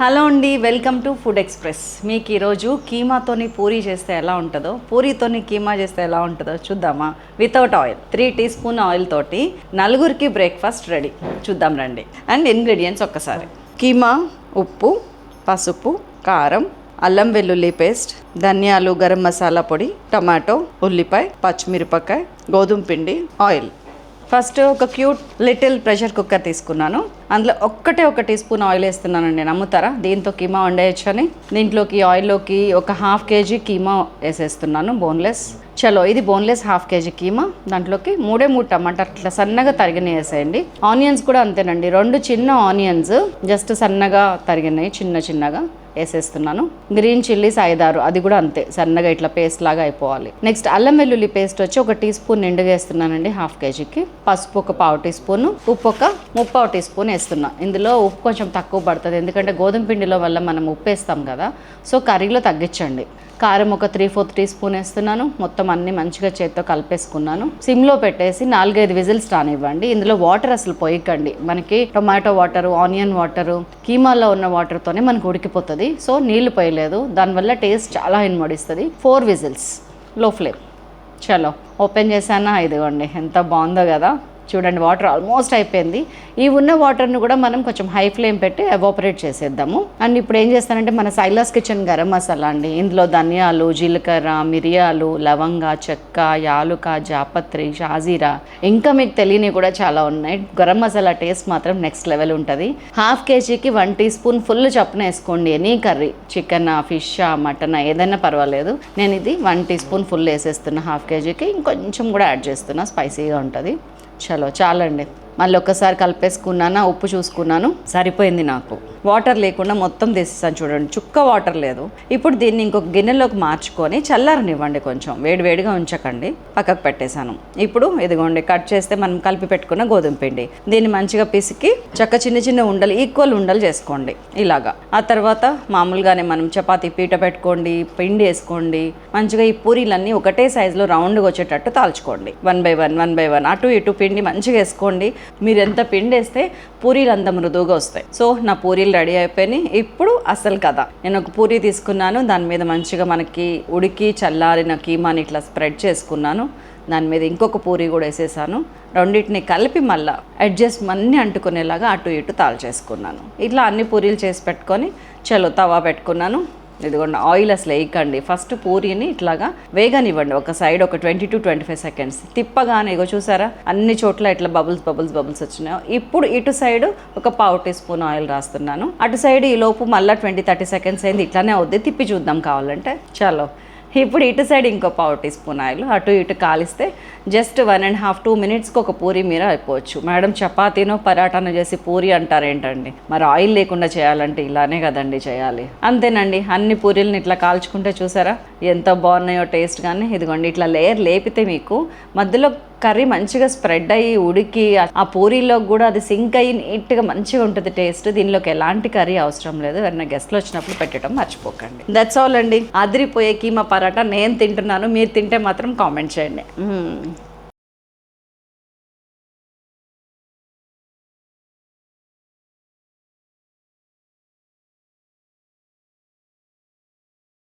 Hello అండి, welcome to food express. మీకు ఈరోజు కీమాతోని పూరీ చేస్తే ఎలా ఉంటుందో, పూరీతోని కీమా చేస్తే ఎలా ఉంటుందో చూద్దామా? Without oil 3 teaspoon oil తోటి నలుగురికి బ్రేక్ఫాస్ట్ రెడీ. చూద్దాం రండి. అండ్ ఇంగ్రీడియంట్స్ ఒక్కసారి: కీమా, ఉప్పు, పసుపు, కారం, అల్లం వెల్లుల్లి పేస్ట్, ధనియాలు, గరం మసాలా పొడి, టమాటో, ఉల్లిపాయ, పచ్చిమిరపకాయ, గోధుమ పిండి, ఆయిల్. ఫస్ట్ ఒక క్యూట్ లిటిల్ ప్రెషర్ కుక్కర్ తీసుకున్నాను. అందులో ఒక టీ స్పూన్ ఆయిల్ వేస్తున్నానండి. నమ్ముతారా? దీంతో కీమా వండేయచ్చు అని. దీంట్లోకి ఆయిల్లోకి ఒక 1/2 kg కీమా వేసేస్తున్నాను, బోన్లెస్. చలో, ఇది బోన్లెస్ 1/2 kg కీమా. దాంట్లోకి 3 టమాటా అట్లా సన్నగా తరిగిన వేసేయండి. ఆనియన్స్ కూడా అంతేనండి, 2 చిన్న ఆనియన్స్ జస్ట్ సన్నగా తరిగినాయి, చిన్నగా వేసేస్తున్నాను. గ్రీన్ చిల్లీస్ 5-6, అది కూడా అంతే సన్నగా ఇట్లా పేస్ట్ లాగా అయిపోవాలి. నెక్స్ట్ అల్లం వెల్లుల్లి పేస్ట్ వచ్చి 1 టీ స్పూన్ నిండుగా వేస్తున్నానండి 1/2 kgకి. పసుపు ఒక 1/4 టీ స్పూన్, ఉప్పు ఒక 3/4 టీ స్పూన్ వేస్తున్నా. ఇందులో ఉప్పు కొంచెం తక్కువ పడుతుంది, ఎందుకంటే గోధుమ పిండిలో వల్ల మనం ఉప్పు వేస్తాం కదా, సో కర్రీలో తగ్గించండి. కారం ఒక 3/4 టీ స్పూన్ వేస్తున్నాను. మొత్తం అన్ని మంచిగా చేత్తో కలిపేసుకున్నాను. సిమ్లో పెట్టేసి 4-5 విజిల్స్ రానివ్వండి. ఇందులో వాటర్ అసలు పోయకండి, మనకి టొమాటో వాటరు, ఆనియన్ వాటరు, కీమాలో ఉన్న వాటర్తోనే మనకు ఉడికిపోతుంది. సో నీళ్లు పోయలేదు, దానివల్ల టేస్ట్ చాలా ఇన్మడిస్తుంది. 4 విజిల్స్, లో ఫ్లేమ్. చలో, ఓపెన్ చేశానా? ఇదిగోండి ఎంత బాగుందో కదా. చూడండి, వాటర్ ఆల్మోస్ట్ అయిపోయింది. ఈ ఉన్న వాటర్ని కూడా మనం కొంచెం హై ఫ్లేమ్ పెట్టి ఎవాపరేట్ చేసేద్దాము. అండ్ ఇప్పుడు ఏం చేస్తానంటే మన సైలాస్ కిచెన్ గరం మసాలా అండి. ఇందులో ధనియాలు, జీలకర్ర, మిరియాలు, లవంగ, చెక్క, యాలుక, జాపత్రి, షాజీరా, ఇంకా మీకు తెలియని కూడా చాలా ఉన్నాయి. గరం మసాలా టేస్ట్ మాత్రం నెక్స్ట్ లెవెల్ ఉంటుంది. 1/2 kgకి 1 టీ స్పూన్ ఫుల్ చప్పున వేసుకోండి. Any curry, chicken, fish, mutton ఏదైనా పర్వాలేదు. నేను ఇది 1 టీ స్పూన్ ఫుల్ వేసేస్తున్నా 1/2 kgకి. ఇంకొంచెం కూడా యాడ్ చేస్తున్నా, స్పైసీగా ఉంటుంది. చలో, చాలండి. మళ్ళీ ఒక్కసారి కలిపేసుకున్నాను, ఉప్పు చూసుకున్నాను, సరిపోయింది నాకు. వాటర్ లేకుండా మొత్తం తీసేసాను. చూడండి, చుక్క వాటర్ లేదు. ఇప్పుడు దీన్ని ఇంకొక గిన్నెలోకి మార్చుకొని చల్లారనివ్వండి. కొంచెం వేడివేడిగా ఉంచకండి, పక్కకు పెట్టేశాను. ఇప్పుడు ఇదిగోండి, కట్ చేస్తే మనం కలిపి పెట్టుకున్న గోధుమ పిండి, దీన్ని మంచిగా పిసికి చిన్న ఉండలు, ఈక్వల్ ఉండలు చేసుకోండి ఇలాగా. ఆ తర్వాత మామూలుగానే మనం చపాతీ పీట పెట్టుకోండి, పిండి వేసుకోండి. మంచిగా ఈ పూరీలన్నీ ఒకటే సైజులో రౌండ్గా వచ్చేటట్టు తాల్చుకోండి. 1 by 1 అటు ఇటు పిండి మంచిగా వేసుకోండి. మీరు ఎంత పిండి వేస్తే పూరీలు అంత మృదువుగా వస్తాయి. సో నా పూరీలు రెడీ అయిపోయినాయి. ఇప్పుడు అసలు కదా, నేను ఒక పూరీ తీసుకున్నాను, దాని మీద మంచిగా మనకి ఉడికి చల్లారిన కీమాని ఇట్లా స్ప్రెడ్ చేసుకున్నాను. దాని మీద ఇంకొక పూరీ కూడా వేసేసాను. రెండింటిని కలిపి మళ్ళీ అడ్జస్ట్ అన్నీ అంటుకునేలాగా అటు ఇటు తాల్చేసుకున్నాను. ఇట్లా అన్ని పూరీలు చేసి పెట్టుకొని చలో తవా పెట్టుకున్నాను. ఇదిగోండి, ఆయిల్ అసలు వేయకండి. ఫస్ట్ పూరీని ఇట్లాగా వేగనివ్వండి, ఒక సైడ్ ఒక 20 to 25 seconds తిప్పగానే. ఇగో చూసారా, అన్ని చోట్ల ఇట్లా బబుల్స్ వచ్చినాయి. ఇప్పుడు ఇటు సైడ్ ఒక 1/4 టీ స్పూన్ ఆయిల్ రాస్తున్నాను. అటు సైడ్ ఈ లోపు మళ్ళీ 20-30 seconds అయింది. ఇట్లానే అవుద్ది, తిప్పి చూద్దాం కావాలంటే. చలో, ఇప్పుడు ఇటు సైడ్ ఇంకో 1/4 టీ స్పూన్ ఆయిల్ అటు ఇటు కాలిస్తే జస్ట్ 1.5-2 minutesకి ఒక పూరీ మీరు అయిపోవచ్చు. మేడం, చపాతీనో పరాటానో చేసి పూరీ అంటారేంటండి? మరి ఆయిల్ లేకుండా చేయాలంటే ఇలానే కదండి చేయాలి. అంతేనండి, అన్ని పూరీలను ఇట్లా కాల్చుకుంటే చూసారా ఎంత బాగున్నాయో టేస్ట్. కానీ ఇదిగోండి, ఇట్లా లేయర్ లేపితే మీకు మధ్యలో కర్రీ మంచిగా స్ప్రెడ్ అయ్యి ఉడికి ఆ పూరీలో కూడా అది సింక్ అయ్యి నీట్గా మంచిగా ఉంటుంది టేస్ట్. దీనిలోకి ఎలాంటి కర్రీ అవసరం లేదు. ఎవరైనా గెస్ట్లు వచ్చినప్పుడు పెట్టడం మర్చిపోకండి. దట్స్ ఆల్ అండి. అదిరిపోయే కీమా పరాటా నేను తింటున్నాను. మీరు తింటే మాత్రం కామెంట్ చేయండి.